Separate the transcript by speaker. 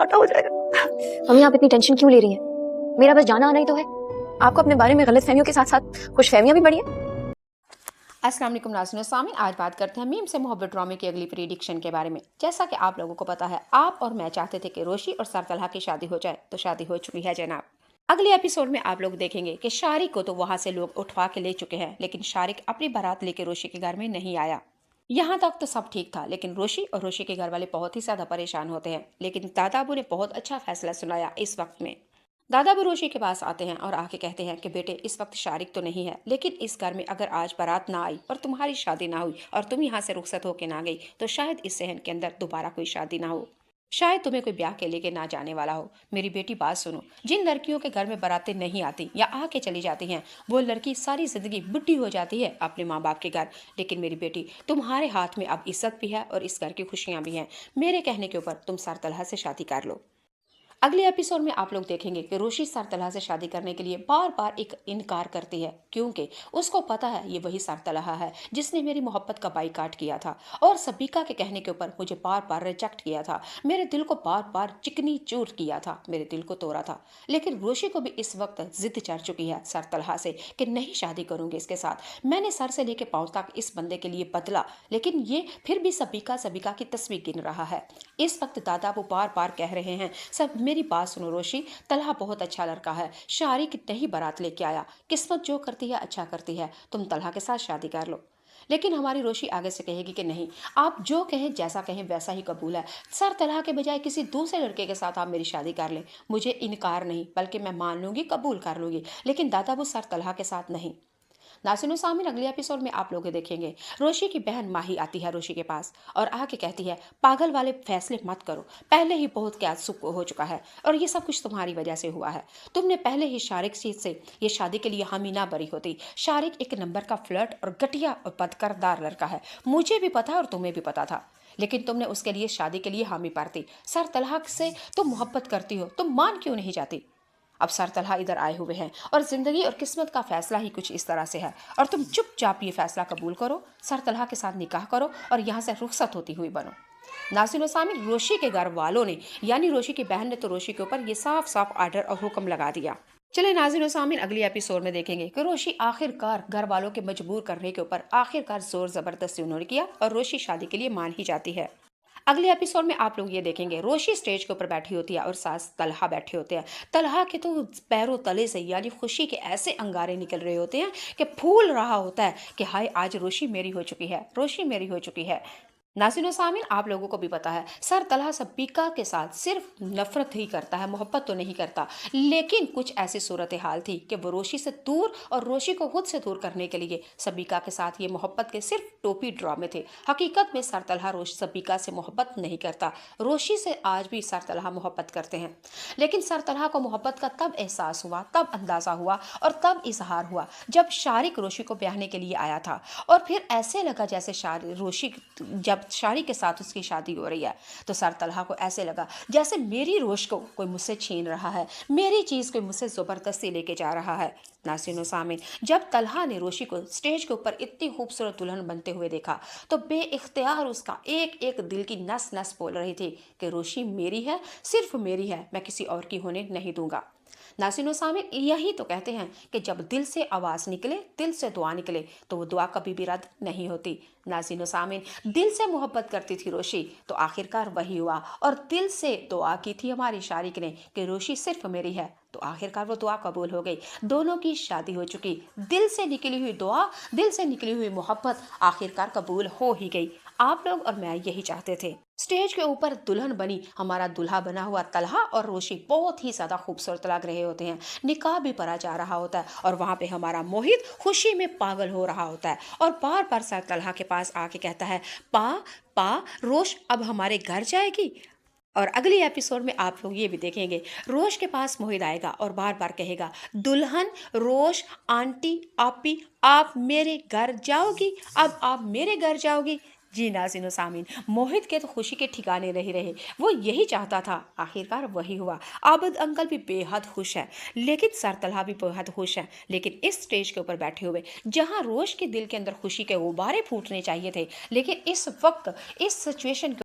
Speaker 1: सन्नाटा हो जाएगा।
Speaker 2: मम्मी आप इतनी टेंशन क्यों ले रही हैं? मेरा बस जाना आना ही तो है। आपको अपने बारे में गलत फहमियों के साथ साथ खुशफहमियां भी बढ़ी हैं।
Speaker 3: अस्सलाम वालेकुम नाज़रीन सामीन, आज बात करते हैं मीम से मोहब्बत ड्रामे की अगली प्रेडिक्शन के बारे में। जैसा कि आप लोगों को पता है, आप और मैं चाहते थे कि रोशी और सर तलहा की शादी हो जाए, तो शादी हो चुकी है जनाब। अगले एपिसोड में आप लोग देखेंगे कि शारिक को तो वहां से लोग उठवा के ले चुके हैं, लेकिन शारिक अपनी बारात लेके रोशी के घर में नहीं आया। यहाँ तक तो सब ठीक था, लेकिन रोशी और रोशी के घर वाले बहुत ही ज्यादा परेशान होते हैं। लेकिन दादा अबू ने बहुत अच्छा फैसला सुनाया इस वक्त में। दादा अबू रोशी के पास आते हैं और आके कहते हैं कि बेटे इस वक्त शारिक तो नहीं है, लेकिन इस घर में अगर आज बारात ना आई और तुम्हारी शादी ना हुई और तुम यहाँ से रुखसत होके ना गई, तो शायद इस सहन के अंदर दोबारा कोई शादी ना हो, शायद तुम्हें कोई ब्याह के लेके ना जाने वाला हो। मेरी बेटी बात सुनो, जिन लड़कियों के घर में बारातें नहीं आती या आके चली जाती हैं, वो लड़की सारी जिंदगी बुढ़ी हो जाती है अपने माँ बाप के घर। लेकिन मेरी बेटी, तुम्हारे हाथ में अब इज्जत भी है और इस घर की खुशियाँ भी हैं। मेरे कहने के ऊपर तुम सर तलहा से शादी कर लो। अगले एपिसोड में आप लोग देखेंगे कि रोशी सर तलहा से शादी करने के लिए बार बार एक इनकार करती है, क्योंकि उसको पता है ये वही सर तलहा है जिसने मेरी मोहब्बत का बाइकाट किया था और सबीका के कहने के ऊपर मुझे बार बार रिजेक्ट किया था, मेरे दिल को बार बार चिकनी चूर किया था, मेरे दिल को तोड़ा था। लेकिन रोशी को भी इस वक्त जिद चढ़ चुकी है सर तलहा से कि नहीं शादी करूंगी इसके साथ। मैंने सर से लेके पांव तक इस बंदे के लिए बदला, लेकिन ये फिर भी सबीका की तस्वीर गिन रहा है। इस वक्त दादा वो बार बार कह रहे हैं, सब मेरी बात सुनो रोशी, तलहा बहुत अच्छा लड़का है, शारिक नहीं बारात लेके आया, किस्मत जो करती है अच्छा करती है, तुम तलहा के साथ शादी कर लो। लेकिन हमारी रोशी आगे से कहेगी कि नहीं, आप जो कहें जैसा कहें वैसा ही कबूल है, सर तलहा के बजाय किसी दूसरे लड़के के साथ आप मेरी शादी कर लें, मुझे इनकार नहीं बल्कि मैं मान लूंगी, कबूल कर लूंगी, लेकिन दादा वो सर तलहा के साथ नहीं। नाज़रीन सामीन, अगले एपिसोड में आप लोग देखेंगे रोशी की बहन माही आती है रोशी के पास और आके कहती है, पागल वाले फैसले मत करो, पहले ही बहुत क्या सुख हो चुका है और ये सब कुछ तुम्हारी वजह से हुआ है। तुमने पहले ही शारिक से ये शादी के लिए हामी ना भरी होती। शारिक एक नंबर का फ्लर्ट और घटिया और बदकिरदार लड़का है, मुझे भी पता और तुम्हें भी पता था, लेकिन तुमने उसके लिए शादी के लिए हामी भरती। सर तलहा से तुम मोहब्बत करती हो, तुम मान क्यों नहीं जाती? अब सर तलहा इधर आए हुए हैं और जिंदगी और किस्मत का फैसला ही कुछ इस तरह से है और तुम चुपचाप ये फैसला कबूल करो, सर तलहा के साथ निकाह करो और यहाँ से रुखसत होती हुई बनो। नाज़रीन सामीन, रोशी के घर वालों ने यानी रोशी की बहन ने तो रोशी के ऊपर ये साफ साफ आर्डर और हुक्म लगा दिया। चले नाज़रीन सामीन, अगली एपिसोड में देखेंगे कि रोशी आखिरकार घर वालों के मजबूर करने के ऊपर आखिरकार जोर जबरदस्ती उन्होंने किया और रोशी शादी के लिए मान ही जाती है। अगले एपिसोड में आप लोग ये देखेंगे रोशी स्टेज के ऊपर बैठी होती है और सास तलहा बैठे होते हैं। तलहा के तो पैरों तले से यानी खुशी के ऐसे अंगारे निकल रहे होते हैं कि फूल रहा होता है कि हाय आज रोशी मेरी हो चुकी है, रोशी मेरी हो चुकी है। नाज़रीन सामीन, आप लोगों को भी पता है सर तलहा सबीका के साथ सिर्फ नफरत ही करता है, मोहब्बत तो नहीं करता। लेकिन कुछ ऐसी सूरत हाल थी कि वो रोशी से दूर और रोशी को खुद से दूर करने के लिए सबीका के साथ ये मोहब्बत के सिर्फ टोपी ड्रामे थे। हकीकत में सर तलहा सबीका से मोहब्बत नहीं करता, रोशी से आज भी सर तलहा मोहब्बत करते हैं। लेकिन सर तलहा को मोहब्बत का तब एहसास हुआ, तब अंदाज़ा हुआ और तब इजहार हुआ जब शारिक रोशी को ब्याहने के लिए आया था और फिर ऐसे लगा जैसे रोशी जब शारिक के साथ उसकी शादी हो रही है तो सर तलहा को ऐसे लगा जैसे मेरी रोश को कोई मुझसे छीन रहा है, मेरी चीज़ कोई मुझसे ज़बरदस्ती लेके जा रहा है। नाज़रीन सामीन, जब तलहा ने रोशी को स्टेज के ऊपर इतनी खूबसूरत दुल्हन बनते हुए देखा तो बेइख्तियार उसका एक एक दिल की नस नस बोल रही थी कि रोशी मेरी है, सिर्फ मेरी है, मैं किसी और की होने नहीं दूंगा। नाज़रीन सामीन, यही तो कहते हैं कि जब दिल से आवाज़ निकले, दिल से दुआ निकले तो वो दुआ कभी भी रद्द नहीं होती। नाज़रीन सामीन, दिल से मोहब्बत करती थी रोशी तो आखिरकार वही हुआ और दिल से दुआ की थी हमारी शारिक ने कि रोशी सिर्फ मेरी है, तो आखिरकार वो दुआ कबूल हो गई, दोनों की शादी हो चुकी। दिल से निकली हुई दुआ, दिल से निकली हुई मोहब्बत आखिरकार कबूल हो ही गई। आप लोग और मैं यही चाहते थे। स्टेज के ऊपर दुल्हन बनी हमारा दूल्हा बना हुआ तलहा और रोशी बहुत ही ज्यादा खूबसूरत लग रहे होते हैं, निकाह भी पढ़ा जा रहा होता है और वहाँ पे हमारा मोहित खुशी में पागल हो रहा होता है और बार बार सर तलहा के पास आके कहता है, पा पा रोश अब हमारे घर जाएगी। और अगली एपिसोड में आप लोग ये भी देखेंगे रोश के पास मोहित आएगा और बार बार कहेगा, दुल्हन रोश आंटी आपी आप मेरे घर जाओगी, अब आप मेरे घर जाओगी। जी नाज़रीन सामीन, मोहित के तो खुशी के ठिकाने नहीं रहे, वो यही चाहता था, आखिरकार वही हुआ। आबिद अंकल भी बेहद खुश है, लेकिन सर तलहा भी बेहद खुश है, लेकिन इस स्टेज के ऊपर बैठे हुए जहां रोश के दिल के अंदर खुशी के गुब्बारे फूटने चाहिए थे, लेकिन इस वक्त इस सिचुएशन